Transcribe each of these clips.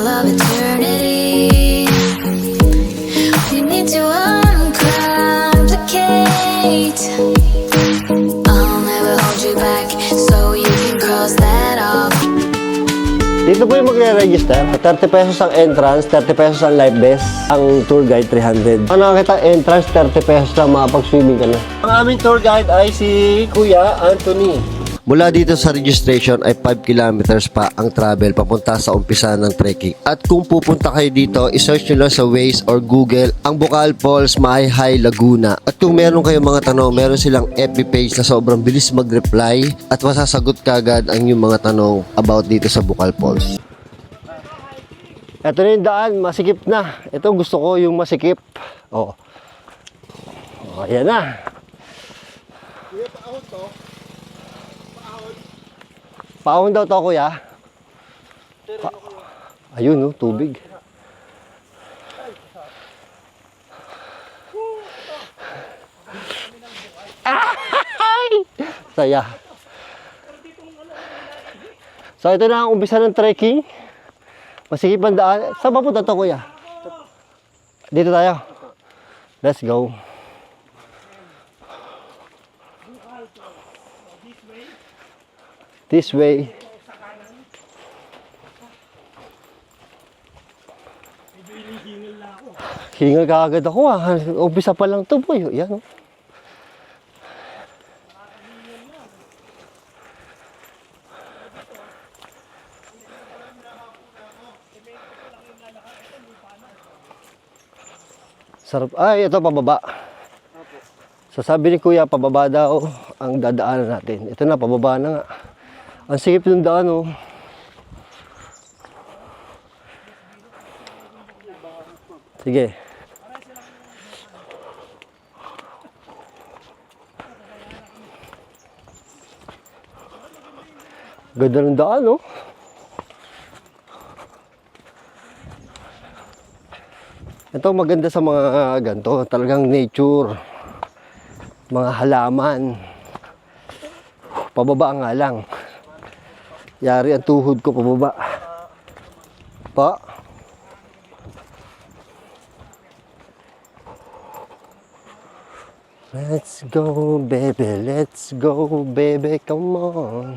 of eternity. We need to uncomplicate. I'll never hold you back, so you can cross that off. Dito po yung magre-register. 30 pesos ang entrance, 30 pesos ang life vest. Ang tour guide, 300. Ang nakakita entrance, 30 pesos lang, makapag-swimming ka na. Ang aming tour guide ay si Kuya Anthony. Mula dito sa registration ay 5 kilometers pa ang travel papunta sa umpisa ng trekking. At kung pupunta kayo dito, isearch nyo lang sa Waze or Google ang Bukal Falls, Maayhay, Laguna. At kung meron kayong mga tanong, meron silang FB page na sobrang bilis mag-reply at masasagot kagad ang yung mga tanong about dito sa Bukal Falls. Ito na yung daan, masikip na. Ito gusto ko yung masikip. Oh. Ayan na. Paahon daw to, kuya. Ayun, no, tubig. Saya. So, ito na ang umpisa ng trekking. Masikip ang daan. Saan ba punta to, kuya? Dito tayo. Let's go. This way. Hingal ka agad ako ah. Umpisa pa lang to boy. Yan oh. Sarap. Ay, ito pababa. Sasabi ni Kuya, pababa daw ang dadaanan natin. Ito na, pababa na nga. Ang sikip ng daan, oh. Sige. Ganda ng daan, oh. Ito maganda sa mga ganito. Talagang nature. Mga halaman. Pababa nga lang. Yari ang tuhod ko pababa. Pa. Let's go baby, let's go baby, come on.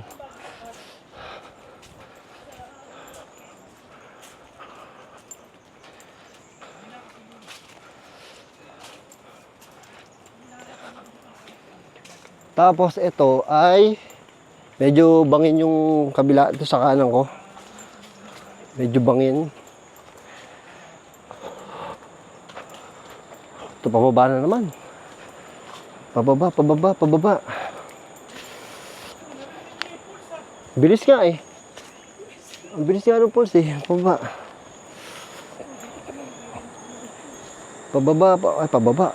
Tapos ito ay medyo bangin yung kabila ito sa kanan ko. Medyo bangin. Ito pababa na naman. Pababa, pababa, pababa. Bilis nga eh. Ang bilis nga ng pulse eh. Pababa. Pababa, ay pababa.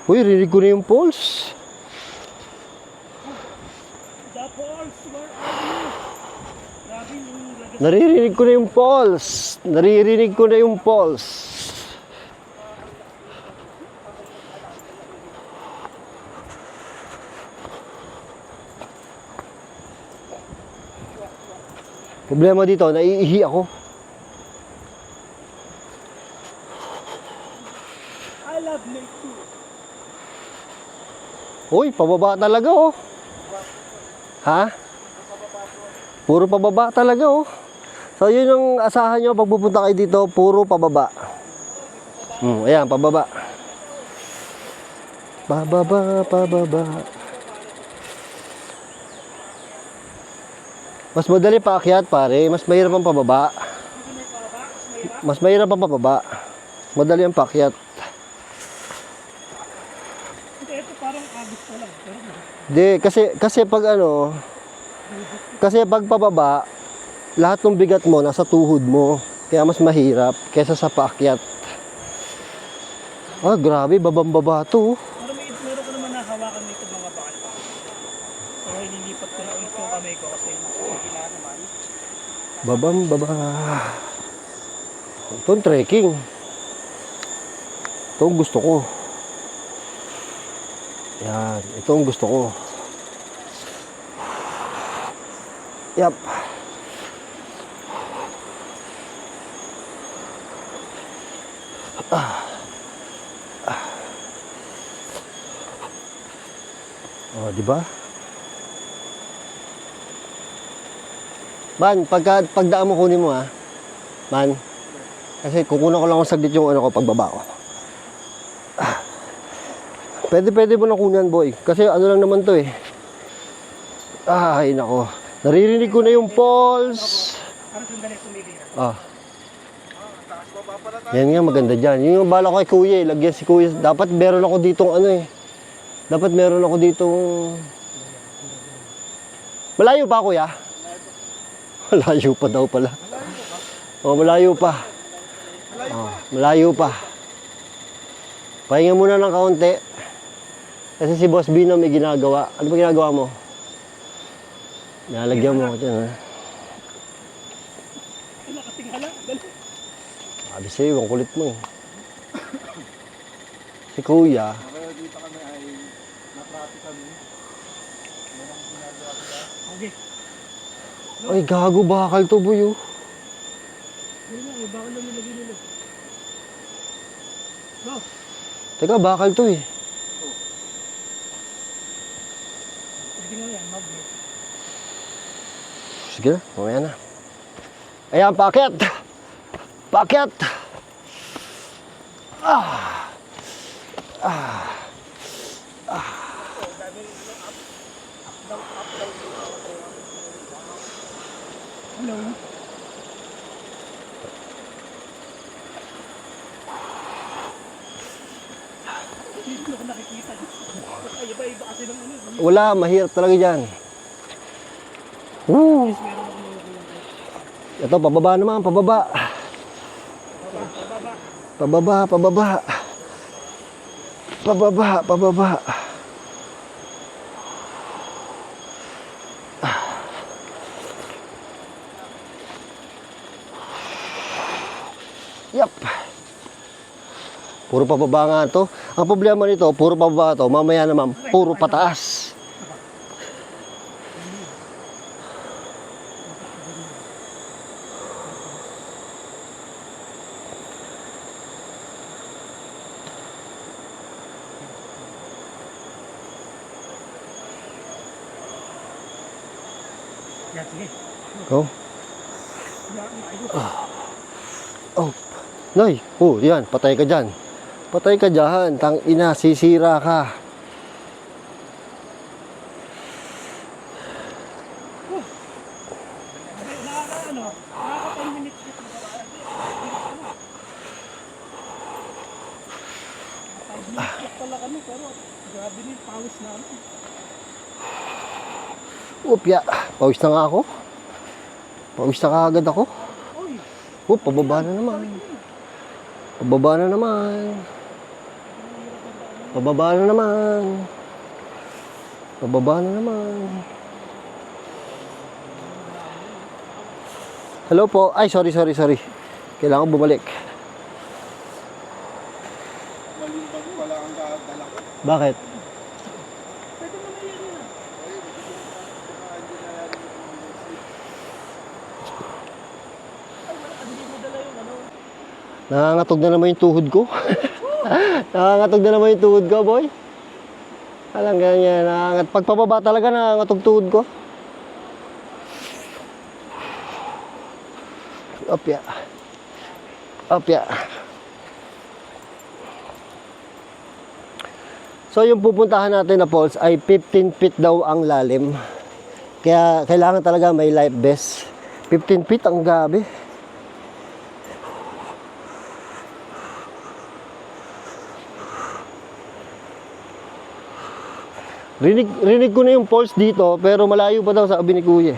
Uy, rinig ko na yung pulse. Naririnig ko na yung pulse. Naririnig ko na yung pulse. Problema dito, naiihi ako. I love lake too. Uy, pababa talaga oh. Ha? Puro pababa talaga oh. So yun yung asahan nyo pag pupunta kayo dito, puro pababa. Ayan, pababa. Pababa, pababa. Mas madali paakyat pare, mas mahirap ang pababa. Mas mahirap ang pababa. Madali ang paakyat. Ito parang agos pa lang. Di, kasi pag ano, kasi pag pababa, lahat ng bigat mo nasa tuhod mo. Kaya mas mahirap kaysa sa paakyat. Ah, grabe, babang-baba to. Pero meron ko naman nahawakan nito mga bakal pa. So ililipat ko na ulit yung kamay ko kasi gila naman. Babang-baba. Ito ang trekking. Ito ang gusto ko. Yan. Ito ang gusto ko. Yap. Oh, di ba? Man, pagdaan mo kunin mo ha. Man. Kasi kukunan ko lang ako saglit yung ano ko pagbaba ko. Pwede mo na kunan, boy. Kasi ano lang naman to eh. Ay, nako. Naririnig ko na yung pulse. Parang sandali tumibira. Ah. Yan nga, maganda dyan. Yun yung bala ko kay kuya eh. Lagyan si kuya. Dapat meron ako ditong ano eh. Dapat meron ako ditong... Malayo pa, kuya? Malayo pa daw pala. Oh, malayo pa. Oh, malayo pa. Pahinga muna ng kaunti. Kasi si Boss Bino may ginagawa. Ano ba ginagawa mo? Nalagyan mo ko dyan, ha? Wala katingala. Dali. Sabi sa'yo, ang kulit mo eh. Si kuya, Okay. ay gago, bakal to boy oh. Dali nga, eh. Baka lang nilagay nila. No. Teka, bakal to eh. Pwede nga yan, magnet. Sige na, mamaya na. Ayan, paket! Paket! Hello. Dito ako nakikita. Ay, iba-iba kasi ng ano. Wala, mahirap talaga dyan. Woo! Meron ako nilagay. Ito, pababa naman, pababa. Pababa, pababa. Pababa, pababa. Yap. Puro pababa nga to. Ang problema nito, puro pababa to. Mamaya naman, puro pataas. Yan, sige. Go. Yan, ayos. Oh. Noy, oh, yan, patay ka dyan. Patay ka dyan, tang ina, sisira ka. Nakaka 10 minutes na ito. 5 minutes pala kami, pero grabe na yung pawis namin. Upya, pawis na nga ako. Pawis na kaagad ako. Uy, Pababa na naman. Pababa na naman. Pababa na naman. Pababa na naman. Hello po. Ay, sorry. Kailangan bumalik. Bakit? pwede mo na yan yan. Ay, wala ka, hindi mo dala yung ano. Nangangatog na naman yung tuhod ko. Nangangatog na naman yung tuhod ko, boy. Alam ganyan, pag pababa talaga nangangatog tuhod ko. Opya. Opya. So yung pupuntahan natin na falls ay 15 feet daw ang lalim. Kaya kailangan talaga may life vest. 15 feet ang gabi. Rinig ko na yung falls dito, pero malayo pa daw sa sabi ni Kuya.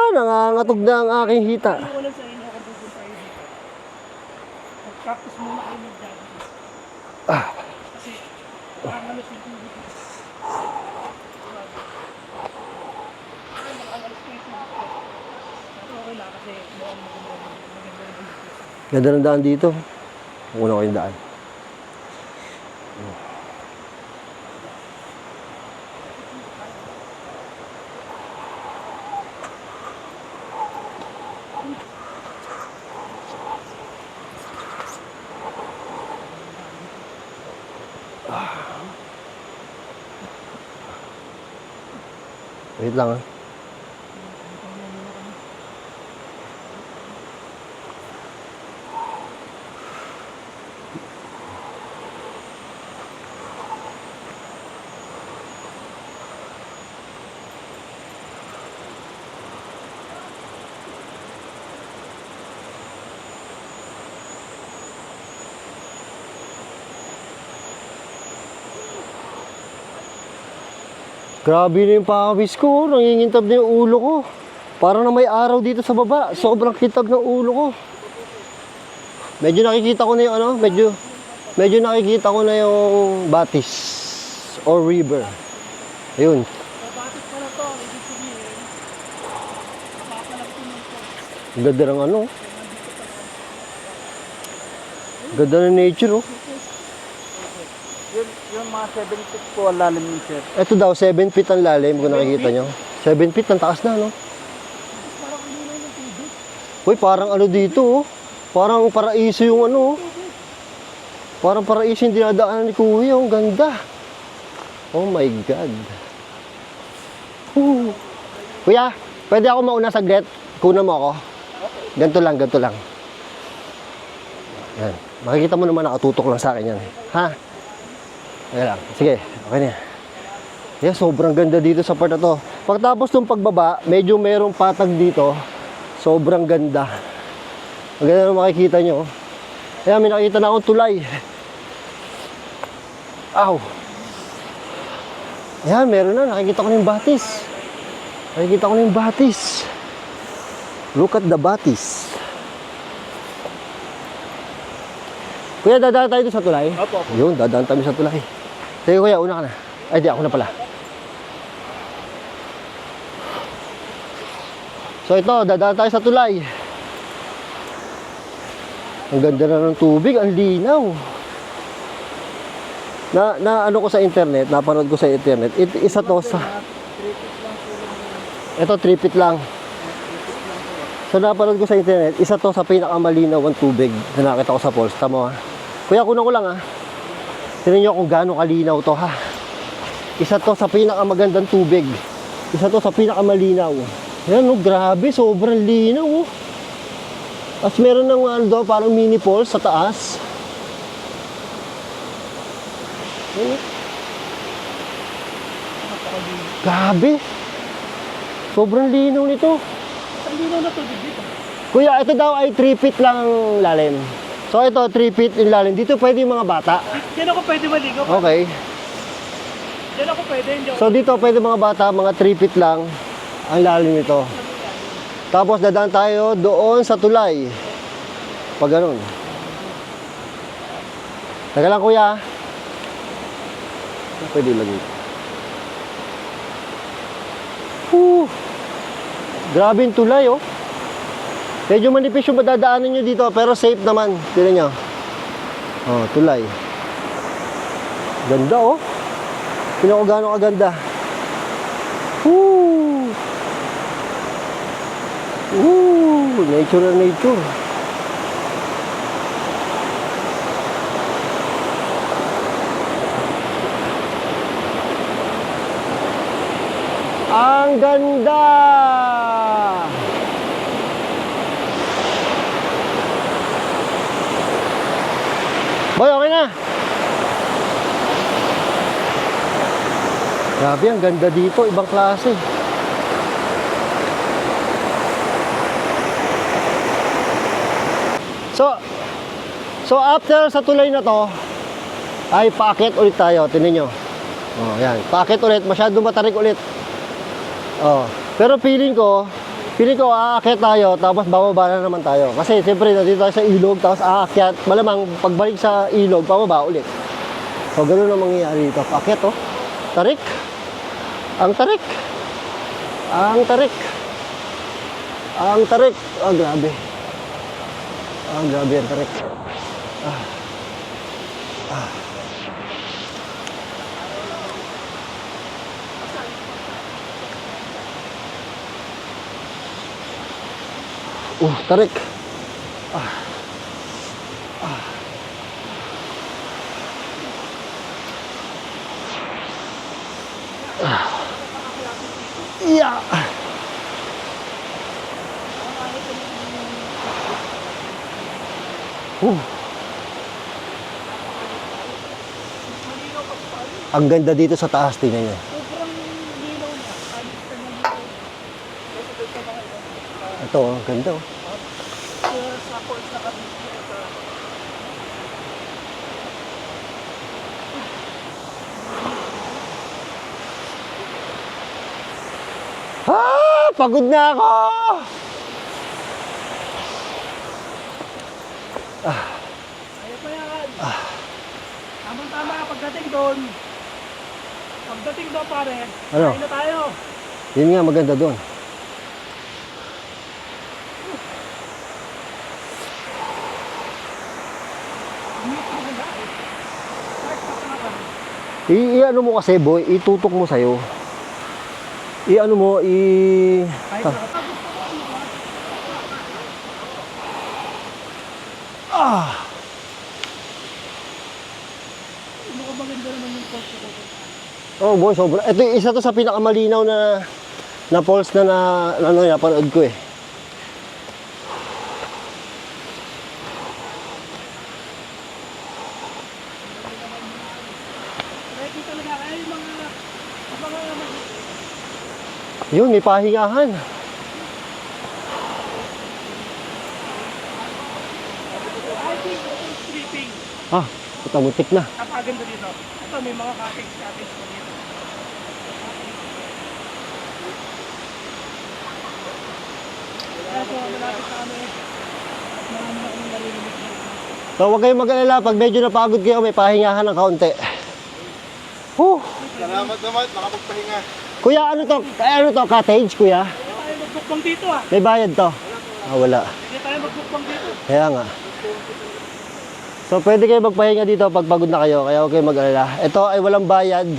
Nangangatog na ang aking hita. Ano ko lang sa inyo kung pupunta kayo dito. Mag-practice muna kayo mag-jogging. Kasi parang alas yung tubig. Parang alas ko yung tubig. Pero okay lang kasi mukhang maganda yung tubig. Ganda ng daan dito. Una ko yung daan. Wait lang ah. Grabe na yung pawis ko, nangingintab na yung ulo ko. Parang na may araw dito sa baba, sobrang kitab ng ulo ko. Medyo nakikita ko na yung ano, medyo nakikita ko na yung Batis or river. Ayun. Babatis ka na to, ibig sabihin, napakalagto ng po. Ang ganda ng ano. Ganda ng nature oh. Yung mga 7 feet po ang lalim ng sir. Ito daw, 7 feet ang lalim kung nakikita nyo. 7 feet, ang taas na no. Parang linaw ng tubig. Uy, parang ano dito oh. Parang paraiso yung ano oh. Parang paraiso yung dinadaanan ni Kuya. Ang ganda. Oh my God. Whew. Kuya, pwede ako mauna saglit? Kuna mo ako. Ganito lang, ganito lang. Yan. Makikita mo naman nakatutok lang sa akin yan. Ha? Ayan lang. Sige, okay na. Yeah, sobrang ganda dito sa part na to. Pagtapos ng pagbaba, medyo merong patag dito. Sobrang ganda. Ang ganda na makikita nyo. Ayan, may nakikita na akong tulay. Ow! Ayan, meron na. Nakikita ko na yung Batis. Nakikita ko na yung Batis. Look at the Batis. Kuya, dadaan tayo doon sa tulay? Opo. Yun, dadaan tayo sa tulay. Sige kuya, una ka na. Ay, di, ako na pala. So ito, dadaan tayo sa tulay. Ang ganda na ng tubig, ang linaw. Na ano ko sa internet, napanood ko sa internet. Isa to sa... Ito, 3 feet lang. So napanood ko sa internet, isa to sa pinakamalinaw ang tubig na nakita ko sa falls. Tama ha? Kuya, kunan ko lang ha. Tignan nyo kung gaano kalinaw to ha. Isa to sa pinakamagandang tubig. Isa to sa pinakamalinaw. Yan oh, grabe, sobrang linaw oh. At meron ng ano daw, parang mini falls sa taas. Yan, oh. Grabe. Sobrang linaw nito. Ang linaw na tubig dito. Kuya, ito daw ay 3 feet lang ang lalim. So ito, 3 feet in lalim. Dito pwede yung mga bata. Diyan ako pwede maligo. Okay. Diyan ako pwede, hindi ako. So dito pwede mga bata, mga 3 feet lang ang lalim nito. Tapos dadaan tayo doon sa tulay. Pag ganun. Taga lang kuya. Pwede lang ito. Grabe yung tulay oh. Medyo manipis yung madadaanan nyo dito, pero safe naman. Tignan nyo. Oh, tulay. Ganda oh. Tignan ko gano'ng kaganda. Woo! Woo! Nature na nature. Ang ganda! Boy, okay na. Grabe, ang ganda dito. Ibang klase. So after sa tulay na to, ay paakyat ulit tayo. Tingnan nyo. Oh, yan. Paakyat ulit. Masyado matarik ulit. Oh. Pero feeling ko aakyat tayo, tapos bababa na naman tayo. Kasi siyempre, nandito tayo sa ilog, tapos aakyat. Malamang, pagbalik sa ilog, pababa ulit. So, ganun ang mangyayari dito. Paakyat, oh. Tarik. Ang tarik. Ang tarik. Ang tarik. Ah, grabe. Ah, grabe yan, tarik. Tarik. Yeah. Ang ganda dito sa taas, tingnan niyo. Sobrang linaw na. Alis ka na dito. Kasi doon sa mga iba. Ito, ang ganda. Oh. Sa falls na kami. Pagod na ako! Ayaw pa yan. Tamang-tama pagdating doon. Pagdating doon pare. Ano? Kain na tayo. Yun nga, maganda doon. I-ano mo kasi, boy, itutok mo sa'yo. I-ano mo, Ano ko maganda naman yung falls ko. Oh, boy, sobra. Ito, isa to sa pinakamalinaw na falls na ano, napanood ko eh. Ready talaga. Ay, yung mga Yun, may pahingahan. I think it's sleeping. Puta, muntik na. Napakaganda dito. Ito, may mga cottage pa dito. Ito, malapit sa ano eh. Marami na akong narinig dito. So, huwag kayong mag-alala. Pag medyo napagod kayo, may pahingahan ng kaunti. Salamat naman, nakapagpahinga. Kuya, ano to? Cottage, kuya? Hindi tayo magbukbang dito ah. May bayad to? Wala. Hindi tayo magbukbang dito. Kaya nga. So, pwede kayo magpahinga dito pag pagod na kayo. Kaya huwag kayong mag-alala. Ito ay walang bayad.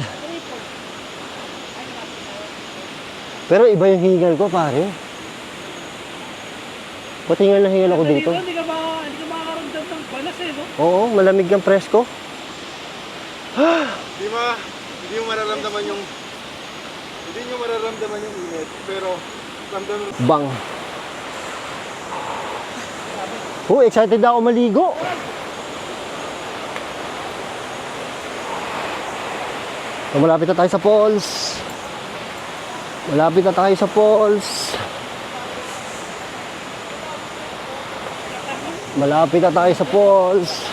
Pero iba yung hingal ko, pare. Ba't hingal na hingal ako dito? Hindi ka makakaramdam ng balas eh, no? Oo, malamig ang presko. Hindi mo mararamdaman yung init, pero ramdam mo. Bang. Excited na ako maligo. So, malapit na tayo sa falls. Malapit na tayo sa falls. Malapit na tayo sa falls.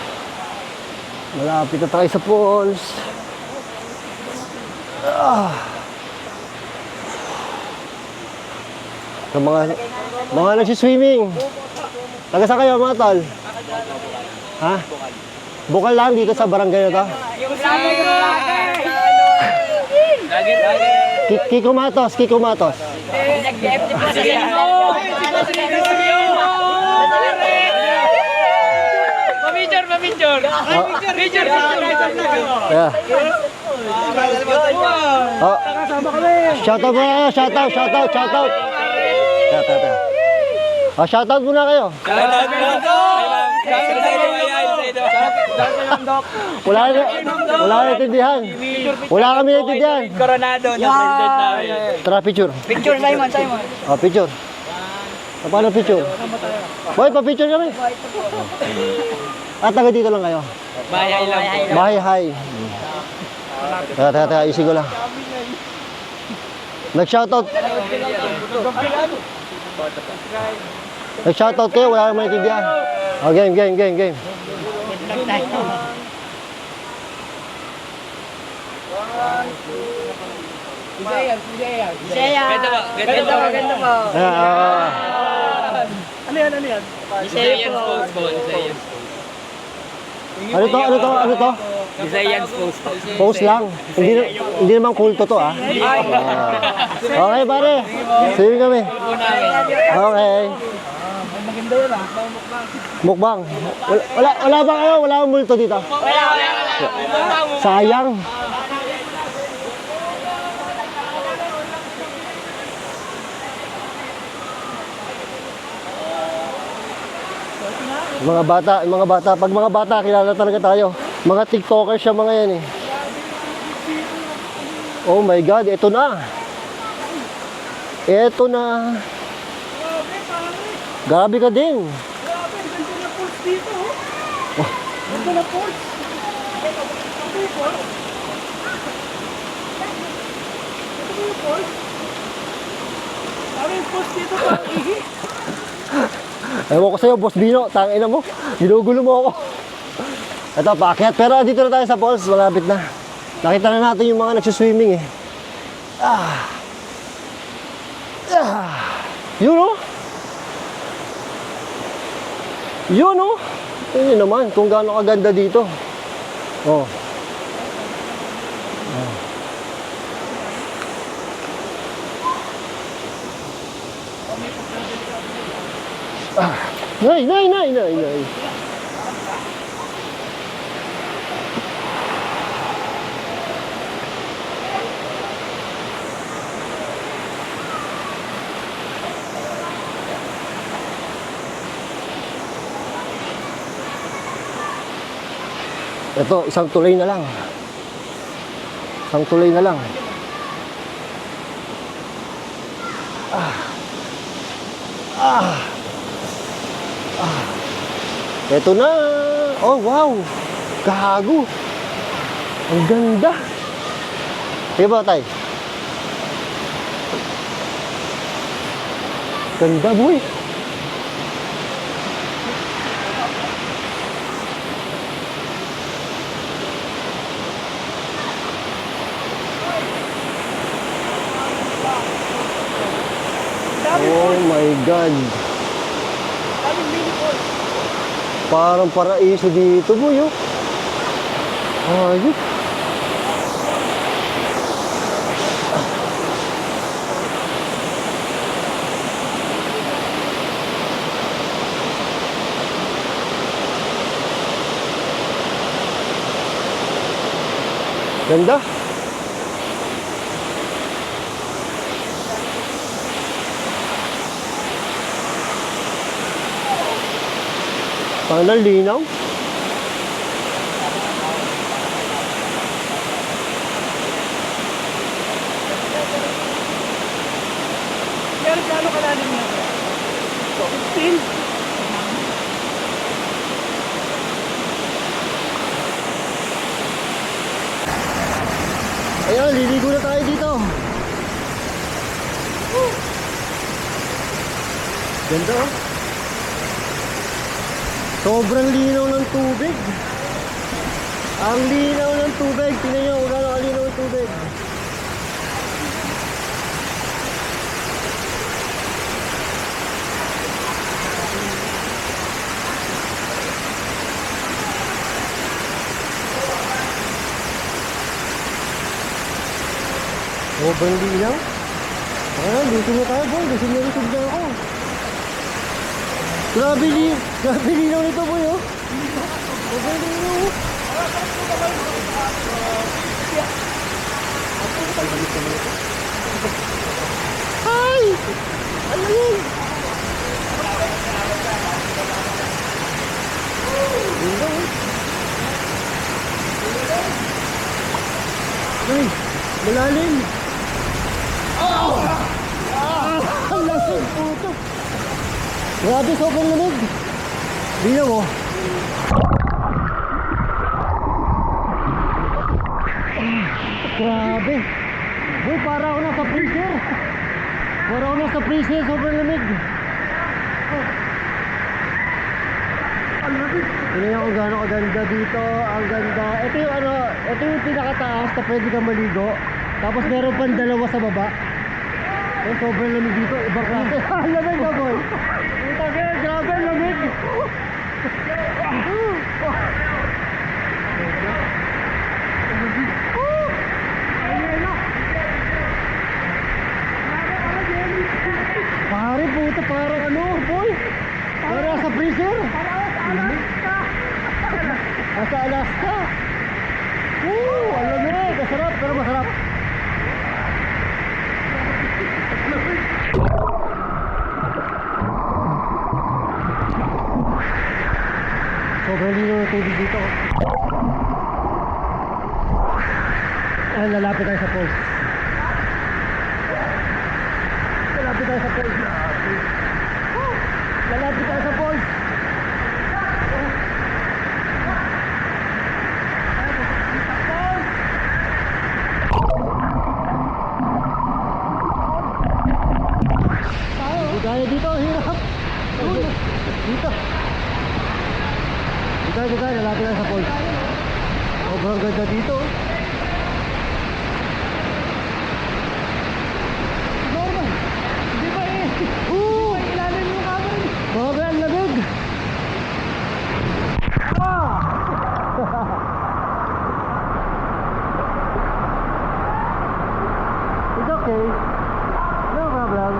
Malapit na tayo sa falls. Sa mga nagsiswimming. Taga saan kayo mga tol? Ha? Bukal lang dito sa barangay na to? Kiko Matos, Kiko Matos. Yeah. Oh. Shoutout muna kayo, shoutout. Shoutout muna kayo. Wala naintindihan. Wala kami naintindihan. Coronado na president namin. Tara, picture. Picture, Simon. Picture. Paano picture? Boy, pa-picture kami. Taga dito lang kayo. Bahay lang po. Bahay, hi. Teka, isi ko lang. Nag-shoutout. Nag-shoutout kayo, wala kang maintindihan. Oh, game. Ganda po. Ano yan? Visayans Post po. Ano to? Visayans Post po. Post lang. Hindi naman kulto to, ah. Okay, pare. See you kami. Okay. Maganda yun ah. Mukbang. Wala ba kayo? Wala akong multo dito? Wala. Sayang. Mga bata, pag mga bata, kilala talaga tayo. Mga TikTokers siya mga yan eh. Oh my God, ito na. Ito na. Grabe, pare. Grabe ka din. Grabe, ganda na pulse dito, oh. Ganda na pulse. Ito yung pulse. Ito yung pulse. Pare, yung pulse dito, pare. Ewan ko sa'yo, Boss Bino, tangina mo. Ginugulo mo ako. Ito, paakyat. Pero dito na tayo sa falls, malapit na. Nakita na natin yung mga nagsuswimming eh. Yun oh. Yun oh. Yun naman, kung gaano kaganda dito. Oh. Nay. Ito, isang tulay na lang. Isang tulay na lang. Ito na. Oh, wow. Gago. Ang ganda. Sige ba, tay? Ganda, boy. Oh my God. Daming mini pulse. Parang paraiso dito, boy, oh. Ayos. Ganda. Parang linaw. Pero gaano kalalim yan? 15? Ayan, liligo na tayo dito. Ganda oh. Sobrang linaw ng tubig. Ang linaw ng tubig. Tingnan nyo kung gano'ng kalinaw ng tubig. Sobrang linaw. Ayan, dito na tayo boy. Gusto na ako. Grabe linaw nito boy oh. Sobrang linaw. Ay! Ano yun? Linaw. Ay! Malalim! Ang lasing puto! Grabe, sobrang lamig! Linaw mo! Grabe! Boy, para ako nasa freezer! Para ako nasa freezer, sobrang lamig! Tingnan ko gano'ng kaganda dito, ang ganda. Ito yung pinakataas na pwede kang maligo. Tapos meron pang dalawa sa baba. Sobrang lamig dito, ibang klase. Lamig ka boy! Grabe, lamig! Pare, puto, parang ano, boy? Parang sa freezer? Nasa Alaska. Ang lamig. Masarap, pero masarap. Sobrang lino ng tubig dito. Ay, lalapit tayo sa falls. Lalapit tayo sa falls. Lalapit tayo sa falls. Hindi tayo dito, hirap. Dito. Dito tayo, lalapit tayo sa falls. Sobrang ganda dito. Di ba ilalim yung camera? Grabe, ang lamig! It's okay. No problem.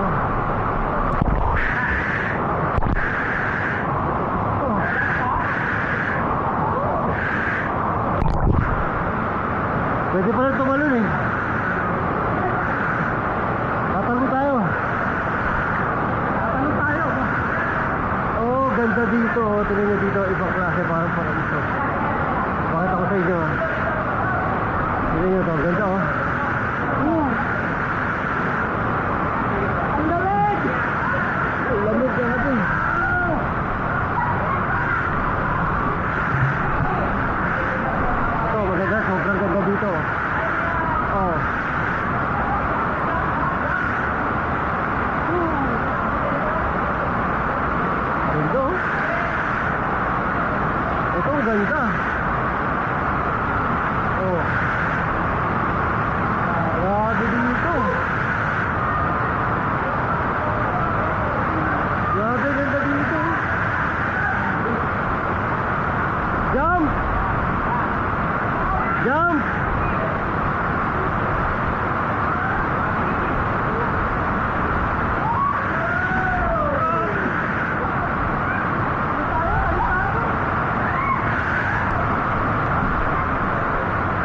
Pwede pa lang tumalon eh. Tatalon tayo. Oh, ganda dito. Oh, tingnan nyo dito. Ibang klase, parang paraiso. Bakit ako sa inyo? Tingnan nyo to. Ganda oh. Ang lamig! Ang lamig na natin. Ito, maganda. Sobrang ganda dito. Oh. Ganda oh. Ito ang ganda. Oh. Grabe dito. Grabe ganda dito. Jump! Jump!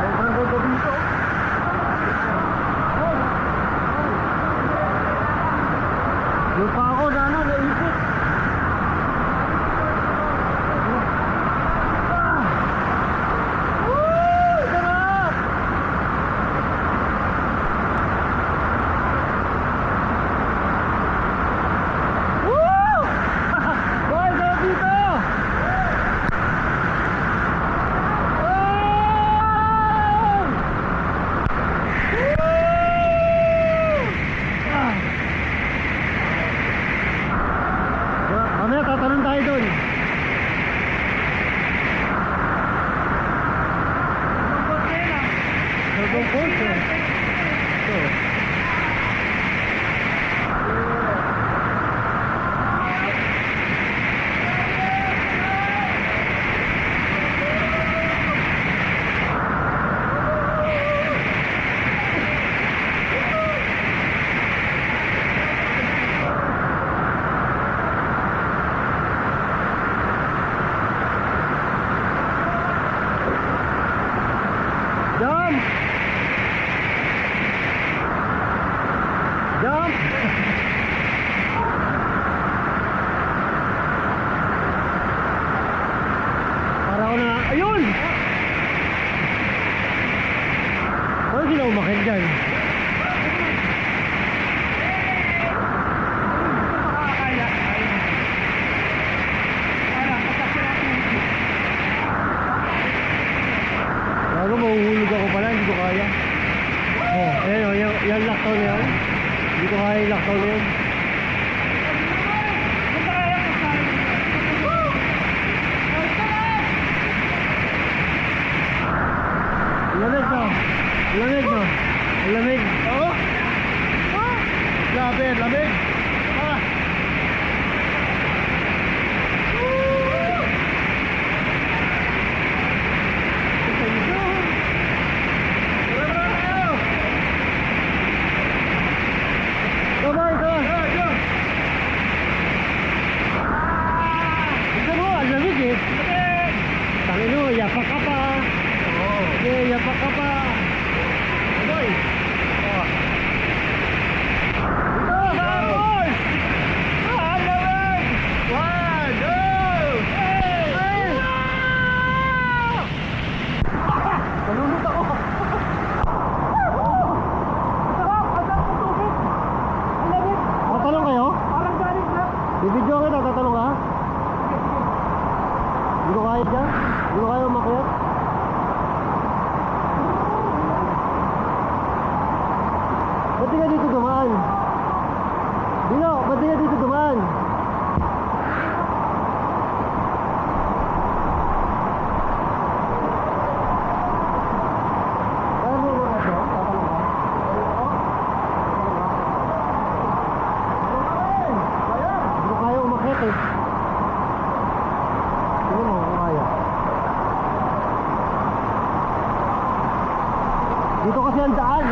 Sobrang ganda dito. Yung pa ako na ano, naisip. Sarap! Boy, sarap dito! Mamaya tatalon tayo doon. Hanggang falls eh. Ito. Jump! Jump! Para ako na... Ayun! Paano sila umakit dyan? Bago mahuhulog ako pala, hindi ko kaya. Oh, ayan o, yung lockdown na yan. Hindi ko kaya yung lockdown na yan. Lamig no? Lamig no? Lamig. Oo? Grabe, lamig. Ah! Come on, come on. Ito mo, ang lamig eh. Tangin mo, yapak ka pa. Okay, yapak ka pa. Boy. Oh. Ito, Harol! One, two! Hey! Nalulot ako. Tatalong kayo? Parang galing na. Bibidyo kita, tatalong ka? Hindi ko kaya dyan? Hindi ko kaya umakyat? Ba't di ka dito dumaan? Dino, ba't di ka dito dumaan? Kaya mo ba ito? Tatalong ka? Hindi ko kaya umakyat eh. Hindi mo kaya. Dito kasi ang daan.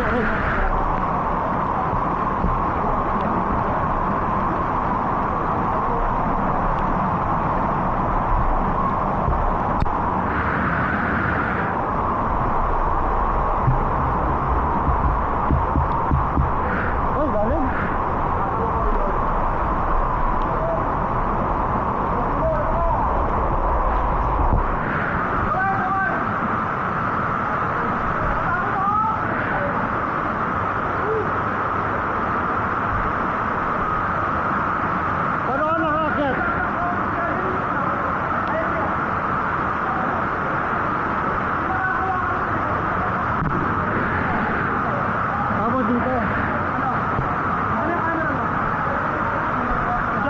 Oh, galing. Paano ka nakaakyat? Tama dito.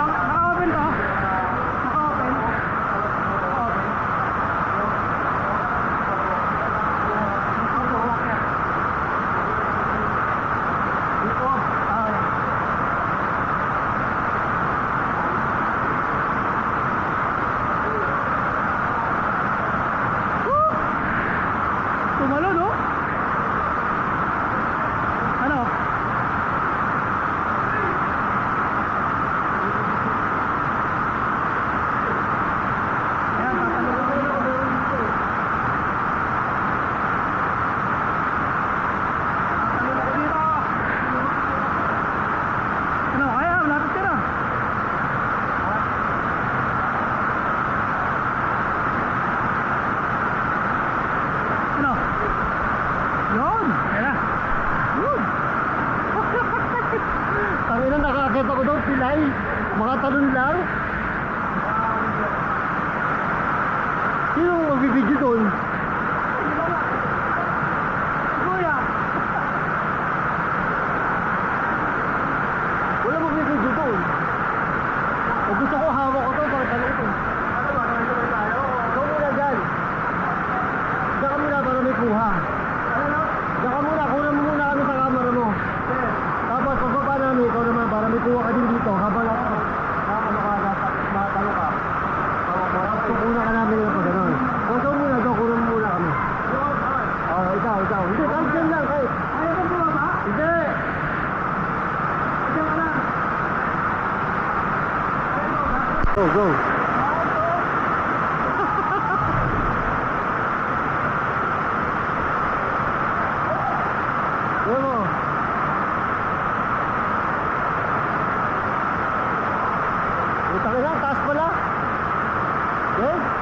Naka-open to? Naka-open? Tumalo, no? Ano? Ayan, tatalong ako. Tatalong ako dito. Ano, kaya, malapit ka na. Ano? Yun! Ayan na. Yun! Tangina, nakaakyat ako daw, pilay. Makatalon lang. Sino magbibidyo doon? Kuya! Wala magbibidyo doon. O gusto ko hawak ko to, para talong ito. Ano ba? Nakasabay tayo? Ikaw muna dyan. Diyan ka muna para may kuha. Diyan ka muna, kunan mo muna kami sa camera mo. Tapos pagbaba namin, ikaw naman para may kuha ka din dito. Habang makatalo ka. Tapos kukunan ka namin ng pagano'n. Ikaw muna, kunan mo muna kami. Ikaw. Hindi, kahit dyan lang, kahit. Ayaw ka bumaba? Hindi! Diyan ka lang. Go. Go mo. Utang na, taas pala. Okay?